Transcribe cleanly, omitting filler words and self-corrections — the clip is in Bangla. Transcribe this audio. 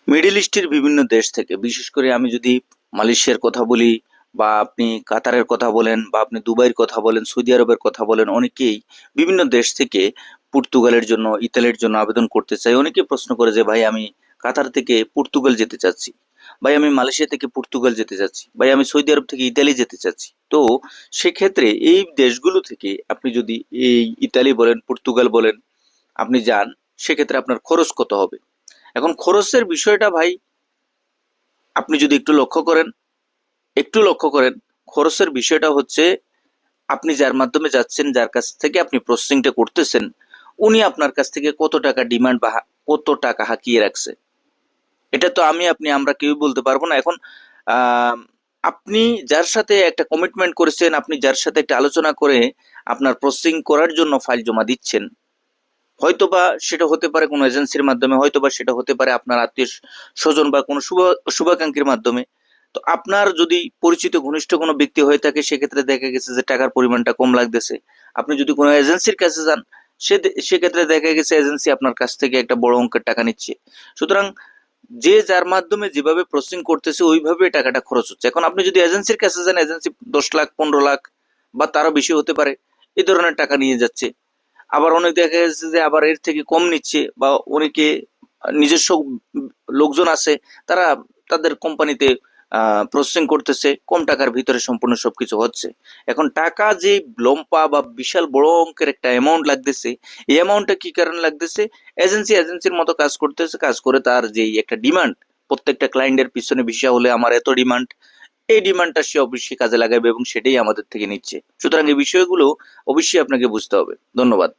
মিডল ইস্টের বিভিন্ন দেশ থেকে, বিশেষ করে আমি যদি মালয়েশিয়ার কথা বলি, বা আপনি কাতারের কথা বলেন, বা আপনি দুবাইয়ের কথা বলেন, সৌদি আরবের কথা বলেন, অনেকেই বিভিন্ন দেশ থেকে পর্তুগালের জন্য, ইতালির জন্য আবেদন করতে চায়। অনেকে প্রশ্ন করে যে ভাই আমি কাতার থেকে পর্তুগাল যেতে চাচ্ছি, ভাই আমি মালয়েশিয়া থেকে পর্তুগাল যেতে চাচ্ছি, ভাই আমি সৌদি আরব থেকে ইতালি যেতে চাচ্ছি। তো সেক্ষেত্রে এই দেশগুলো থেকে আপনি যদি এই ইতালি বলেন, পর্তুগাল বলেন, আপনি যান, সেক্ষেত্রে আপনার খরচ কত হবে? এখন খরচের বিষয়টা ভাই আপনি যদি একটু লক্ষ্য করেন, খরচের বিষয়টা হচ্ছে আপনি যার মাধ্যমে যাচ্ছেন, যার কাছ থেকে আপনি প্রসেসিংটা করতেছেন, উনি আপনার কাছ থেকে কত টাকা ডিমান্ড বা কত টাকা হাঁকিয়ে রাখছে। এটা তো আমরা কেউই বলতে পারবো না। এখন আহ, আপনি যার সাথে একটা কমিটমেন্ট করেছেন, আপনি যার সাথে একটা আলোচনা করে আপনার প্রসেসিং করার জন্য ফাইল জমা দিচ্ছেন, হয়তোবা সেটা হতে পারে কোনো এজেন্সির মাধ্যমে, হয়তোবা সেটা হতে পারে আপনার আত্মীয় স্বজন বা কোনো শুভাকাঙ্ক্ষীর মাধ্যমে। তো আপনার যদি পরিচিত ঘনিষ্ঠ কোনো ব্যক্তি হয়ে থাকে, সেক্ষেত্রে দেখা গেছে যে টাকার পরিমাণটা কম লাগতেছে। আপনি যদি কোনো এজেন্সির কাছে যান, সেক্ষেত্রে দেখা গেছে এজেন্সি আপনার কাছ থেকে একটা বড় অঙ্কের টাকা নিচ্ছে। সুতরাং যে যার মাধ্যমে যেভাবে প্রসেসিং করতেছে ওইভাবে টাকাটা খরচ হচ্ছে। এখন আপনি যদি এজেন্সির কাছে যান, এজেন্সি 10 লাখ, 15 লাখ বা তারও বেশি হতে পারে, এই ধরনের টাকা নিয়ে যাচ্ছে। আবার অনেক দেখা যাচ্ছে যে আবার এর থেকে কম নিচ্ছে, বা অনেকে নিজস্ব লোকজন আছে, তারা তাদের কোম্পানিতে প্রসেসিং করতেছে, কম টাকার ভিতরে সম্পূর্ণ সবকিছু হচ্ছে। এখন টাকা যে লম্পা বা বিশাল বড় অঙ্কের একটা অ্যামাউন্ট লাগতেছে, এই অ্যামাউন্টটা কি কারণে লাগতেছে? এজেন্সির মতো কাজ করতেছে, কাজ করে তার যেই একটা ডিমান্ড, প্রত্যেকটা ক্লায়েন্টের পিছনে ভিসা হলে আমার এত ডিমান্ড, এই ডিমান্ডটা সে অবশ্যই কাজে লাগাবে এবং সেটাই আমাদের থেকে নিচ্ছে। সুতরাং এই বিষয়গুলো অবশ্যই আপনাকে বুঝতে হবে। ধন্যবাদ।